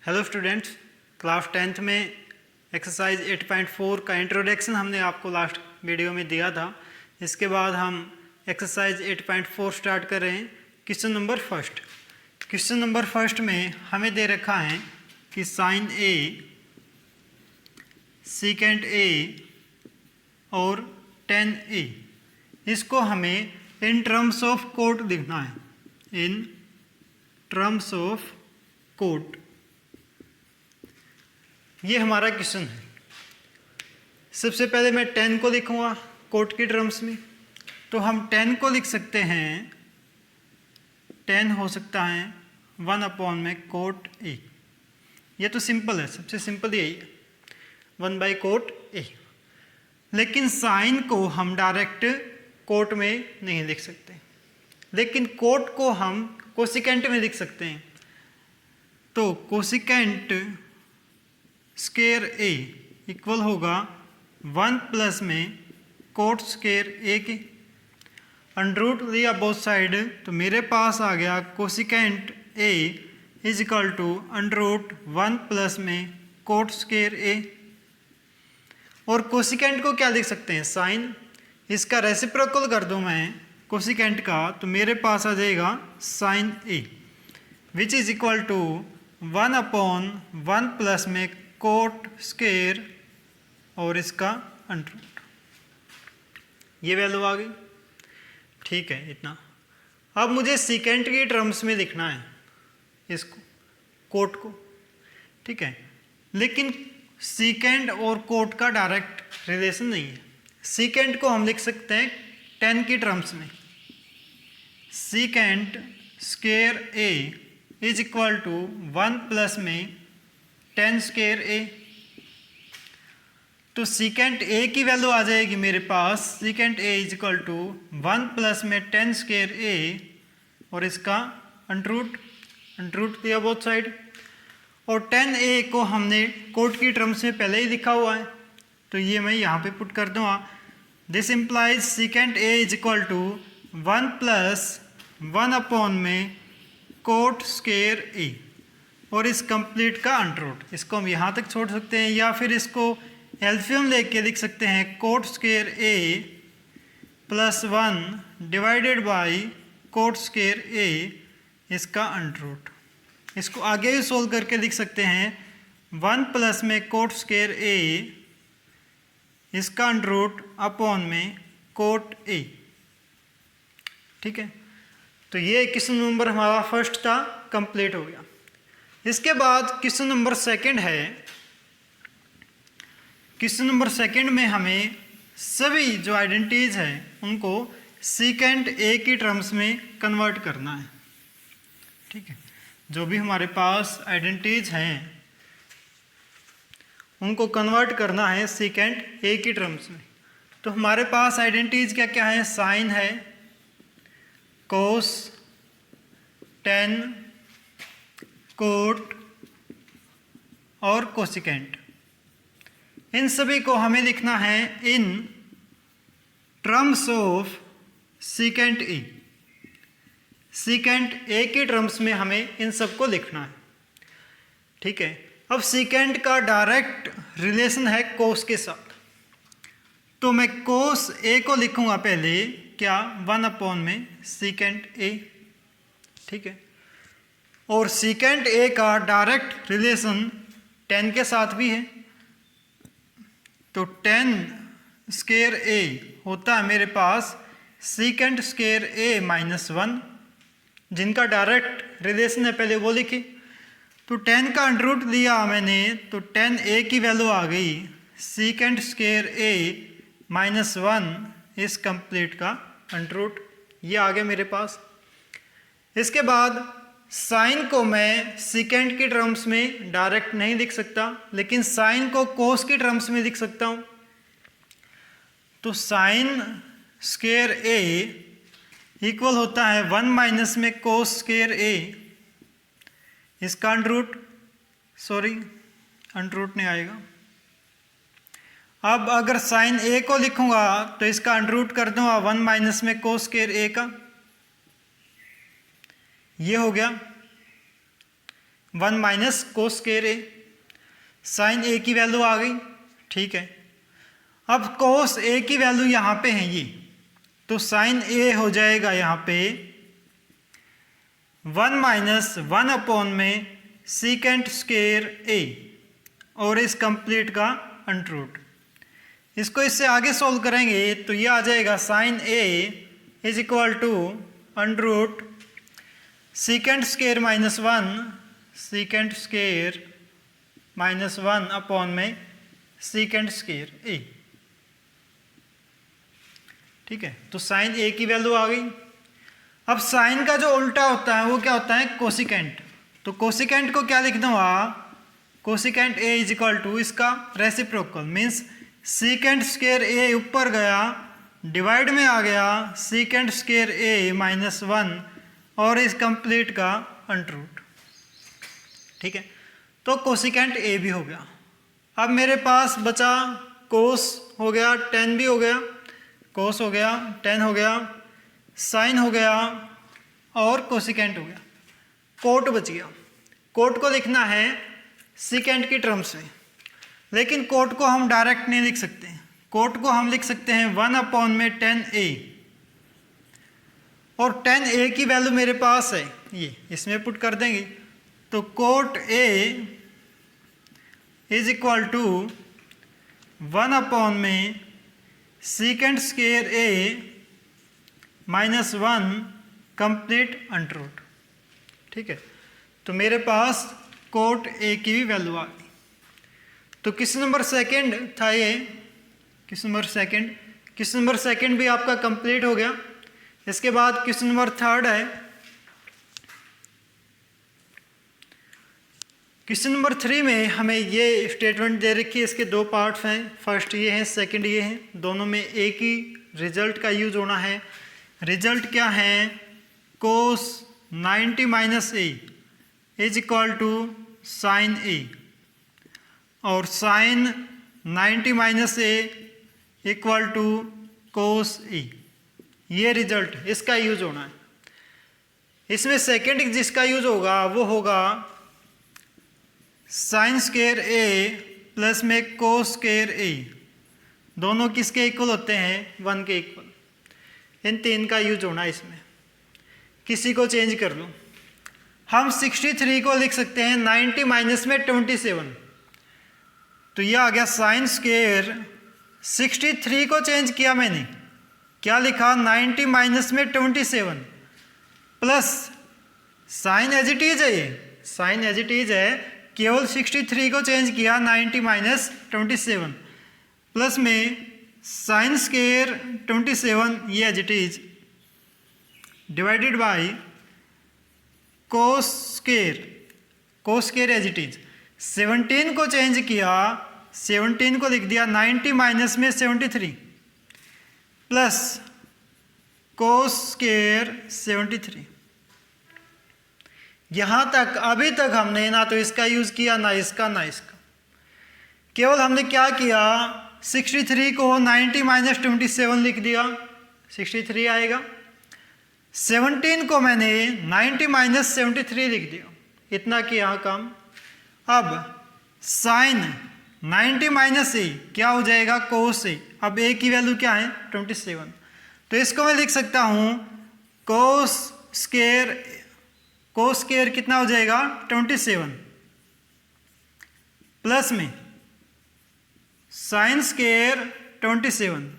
Hello students, class 10th में exercise 8.4 का introduction हमने आपको लास्ट वीडियो में दिया था। इसके बाद हम एक्सरसाइज 8.4 स्टार्ट कर रहे हैं। Question number first. Question number first में हमें दे रखा है कि साइन ए, सीकेंट ए और टेन ए, इसको हमें इन टर्म्स ऑफ कोट लिखना है। इन टर्म्स ऑफ कोट, ये हमारा क्वेश्चन है। सबसे पहले मैं 10 को लिखूंगा कोट की टर्म्स में, तो हम 10 को लिख सकते हैं, 10 हो सकता है 1 में कोट ए। ये तो सिंपल है, सबसे सिंपल यही है, 1/कोट ए। लेकिन साइन को हम डायरेक्ट कोट में नहीं लिख सकते, लेकिन कोट को हम कोसिकेंट में लिख सकते हैं। तो कोसिकेंट स्केयर ए इक्वल होगा 1 में कोट स्केयर ए के। अंडररूट लिया बोथ साइड, तो मेरे पास आ गया cosecant A is equal to under root 1 में कोट स्केयर ए। और कोसिकेंट को क्या लिख सकते हैं, साइन। इसका रेसिप्रोकल कर दूं मैं कोसिकेंट का, तो मेरे पास आ जाएगा sine A which is equal to 1/1 में कोट स्केयर और इसका अंडररूट। ये वैल्यू आ गई, ठीक है इतना। अब मुझे सीकेंट की टर्म्स में लिखना है इसको, कोट को, ठीक है। लेकिन सीकेंट और कोट का डायरेक्ट रिलेशन नहीं है। सीकेंट को हम लिख सकते हैं 10 की टर्म्स में। Secant square A is equal to 1 में 10 स्केयर ए। तो सीकेंट ए की वैल्यू आ जाएगी मेरे पास, secant A is equal to 1 में 10 स्केयर ए और इसका अंडररूट दिया बोथ साइड। और 10 ए को हमने कोट की टर्म्स में पहले ही लिखा हुआ है, तो ये मैं यहाँ पे पुट कर दूँगा। This implies secant A is equal to 1 में कोट स्केयर ए और इस कंप्लीट का अंडररूट। इसको हम यहाँ तक छोड़ सकते हैं, या फिर इसको एलसीएम लेके लिख सकते हैं cot square a +1 divided by cot square a इसका अंडररूट। इसको आगे भी सोल्व करके लिख सकते हैं 1 में कोट स्केयर ए इसका अंडररूट अपॉन में कोट ए, ठीक है। तो ये क्वेश्चन नंबर हमारा फर्स्ट था, कंप्लीट हो गया। इसके बाद क्वेश्चन नंबर सेकंड है। क्वेश्चन नंबर सेकंड में हमें सभी जो आइडेंटिटीज हैं उनको सीकेंट ए की टर्म्स में कन्वर्ट करना है, ठीक है। जो भी हमारे पास आइडेंटिटीज हैं उनको कन्वर्ट करना है सीकेंट ए की टर्म्स में। तो हमारे पास आइडेंटिटीज क्या क्या है, साइन है, कोस, टेन, कोट और कोसिकेंट। इन सभी को हमें लिखना है in terms of secant A. Secant A के टर्म्स में हमें इन सबको लिखना है, ठीक है। अब सीकेंट का डायरेक्ट रिलेशन है कोस के साथ, तो मैं कोस ए को लिखूंगा पहले क्या, 1 में सीकेंट ए, ठीक है। और सीकेंट ए का डायरेक्ट रिलेशन 10 के साथ भी है, तो 10 स्केयर ए होता है मेरे पास सीकेंट स्केयर ए -1, जिनका डायरेक्ट रिलेशन है पहले वो लिखे। तो 10 का अंडररूट लिया मैंने, तो 10 ए की वैल्यू आ गई सीकेंट स्केयर ए -1 इस कंप्लीट का अंडररूट, ये आ गया मेरे पास। इसके बाद साइन को मैं सीकेंट की टर्म्स में डायरेक्ट नहीं लिख सकता, लेकिन साइन को कोस की टर्म्स में लिख सकता हूँ। तो साइन स्केयर ए इक्वल होता है 1 में कोस स्केयर ए इसका अंडररूट, अंडररूट नहीं आएगा। अब अगर साइन ए को लिखूंगा तो इसका अंडररूट कर दूंगा 1 में कोस स्केयर ए का, ये हो गया 1 माइनस कोस स्क्वायर ए, साइन ए की वैल्यू आ गई, ठीक है। अब कोस ए की वैल्यू यहाँ पे है ये, तो साइन ए हो जाएगा यहाँ पे 1 माइनस 1 अपॉन में सीकेंट स्क्वायर ए और इस कंप्लीट का अंडर रूट। इसको इससे आगे सॉल्व करेंगे तो ये आ जाएगा sine A is equal to under root secant square minus 1 secant square minus 1 upon में सीकेंट स्क्वायर ए, ठीक है। तो साइन ए की वैल्यू आ गई। अब साइन का जो उल्टा होता है वो क्या होता है, कोसिकेंट। तो कोसिकेंट को क्या लिख दूँगा, cosecant A is equal to इसका reciprocal, means secant square A ऊपर गया डिवाइड में आ गया सीकेंट स्क्वायर ए माइनस 1 और इस कंप्लीट का अंडर रूट, ठीक है। तो कोसिकेंट ए भी हो गया। अब मेरे पास बचा कोस हो गया, टेन भी हो गया, कोस हो गया, टेन हो गया, साइन हो गया और कोसिकेंट हो गया। कोट बच गया। कोट को लिखना है सीकेंट की टर्म्स में, लेकिन कोट को हम डायरेक्ट नहीं लिख सकते। कोट को हम लिख सकते हैं 1 अपॉन में 10a, और 10a की वैल्यू मेरे पास है, ये इसमें पुट कर देंगे। तो cot a is equal to 1 upon में secant square A minus 1 complete under root, ठीक है। तो मेरे पास कोट ए की भी वैल्यू आ गई। तो क्वेश्चन नंबर सेकंड था ये, क्वेश्चन नंबर सेकंड भी आपका कंप्लीट हो गया। इसके बाद क्वेश्चन नंबर थर्ड है। क्वेश्चन नंबर 3 में हमें ये स्टेटमेंट दे रखी है, इसके दो पार्ट्स हैं, फर्स्ट ये है, सेकंड ये है, दोनों में एक ही रिजल्ट का यूज होना है। रिजल्ट क्या है, cos 90 minus a is equal to sine a, और sine 90 minus a equal to cos a, ये रिजल्ट इसका यूज होना है। इसमें सेकंड जिसका यूज होगा वो होगा साइन स्क्वायर ए प्लस में कोस स्क्वायर ए, दोनों किसके इक्वल होते हैं, 1 के इक्वल। इन तीन का यूज होना है इसमें। किसी को चेंज कर लो, हम 63 को लिख सकते हैं 90 माइनस में 27, तो यह आ गया साइन स्क्वायर। 63 को चेंज किया मैंने, क्या लिखा, 90 माइनस में 27 plus sine as it is है, ये साइन एज इट इज है, केवल 63 को चेंज किया 90 माइनस 27 प्लस में साइन स्क्वायर 27 ये as it is divided by cos square as it is. 17 को चेंज किया, 17 को लिख दिया 90 माइनस में 73 प्लस कोस स्क्वायर 73। यहाँ तक अभी तक हमने ना तो इसका यूज़ किया ना इसका ना इसका, केवल हमने क्या किया, 63 को 90 माइनस 27 लिख दिया, 63 आएगा। 17 को मैंने 90 माइनस 73 लिख दिया, इतना किया काम। अब साइन 90 माइनस ए क्या हो जाएगा, कोस ए। अब ए की वैल्यू क्या है, 27, तो इसको मैं लिख सकता हूँ कोस स्क्वायर कितना हो जाएगा, 27 प्लस में साइन स्क्वायर 27,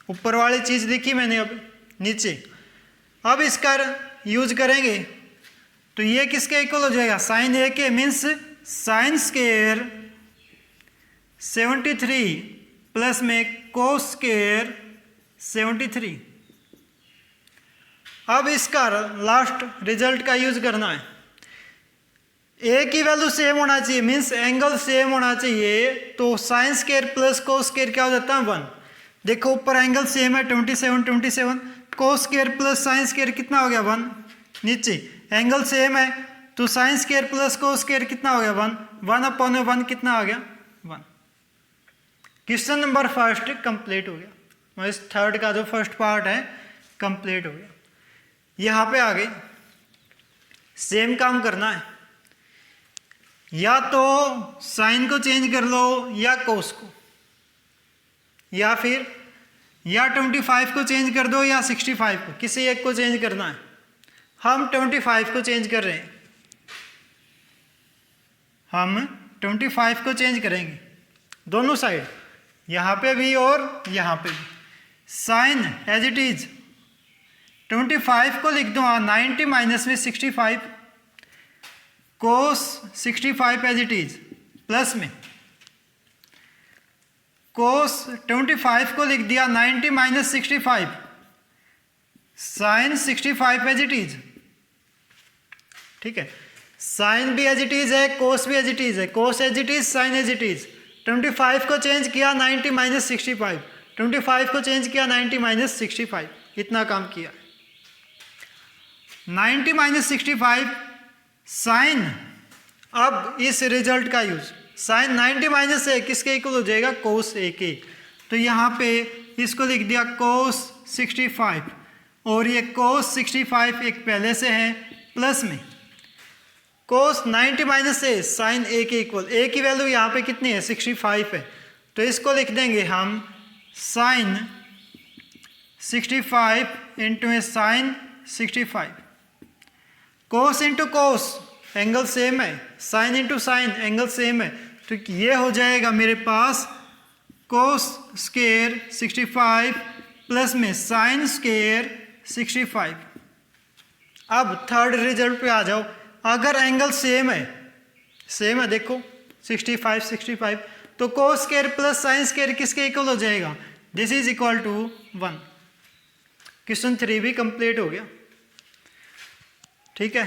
ऊपर वाली चीज़ लिखी मैंने, अब नीचे। अब इसका यूज करेंगे तो ये किसके इक्वल हो जाएगा, साइन ए के, मीन्स साइन स्क्वायर 73 प्लस में कोस स्क्वायर 73। अब इसका लास्ट रिजल्ट का यूज करना है। ए की वैल्यू सेम होना चाहिए, मीन्स एंगल सेम होना चाहिए, तो sine square plus cos square क्या हो जाता है, 1। देखो ऊपर एंगल सेम है 27, कोस स्क्वायर प्लस साइन स्क्वायर कितना हो गया, 1। नीचे एंगल सेम है तो sine square plus cos square कितना हो गया, 1 अपॉन 1 कितना आ गया, 1। क्वेश्चन नंबर फर्स्ट कंप्लीट हो गया। इस थर्ड का जो फर्स्ट पार्ट है कंप्लीट हो गया। यहाँ पे आ गई, सेम काम करना है। या तो साइन को चेंज कर लो या कोस को, या फिर या 25 को चेंज कर दो या 65 को, किसी एक को चेंज करना है। हम 25 को चेंज कर रहे हैं, हम 25 को चेंज करेंगे दोनों साइड, यहाँ पे भी और यहाँ पे भी। साइन एज इट इज 25 को लिख दो 90 माइनस में 65, cos 65 as it is, plus में कोस 25 को लिख दिया 90 minus 65, sine 65 as it is. ठीक है, साइन भी एज इट इज है, कोस भी एज इट इज है, cos as it is, sine as it is. 25 को चेंज किया 90 माइनस 65, 25 को चेंज किया 90 माइनस 65, इतना काम किया। 90 माइनस 65 साइन, अब इस रिजल्ट का यूज, साइन 90 माइनस ए किसके इक्वल हो जाएगा, कोस ए के। तो यहाँ पे इसको लिख दिया कोस 65, और ये कोस 65 एक पहले से है, प्लस में कोस 90 माइनस ए साइन ए के इक्वल, ए की वैल्यू यहाँ पे कितनी है 65 है, तो इसको लिख देंगे हम साइन 65 इंटू ए साइन 65। कोस इंटू कोस एंगल सेम है, sine into sine angle same है, तो ये हो जाएगा मेरे पास कोस स्क्वायर 65 प्लस में साइन स्क्वायर 65। अब थर्ड रिजल्ट पे आ जाओ, अगर एंगल सेम है देखो 65 65, तो cos square plus sine square किसके इक्वल हो जाएगा, this is equal to 1। Question 3 भी कंप्लीट हो गया। ठीक है।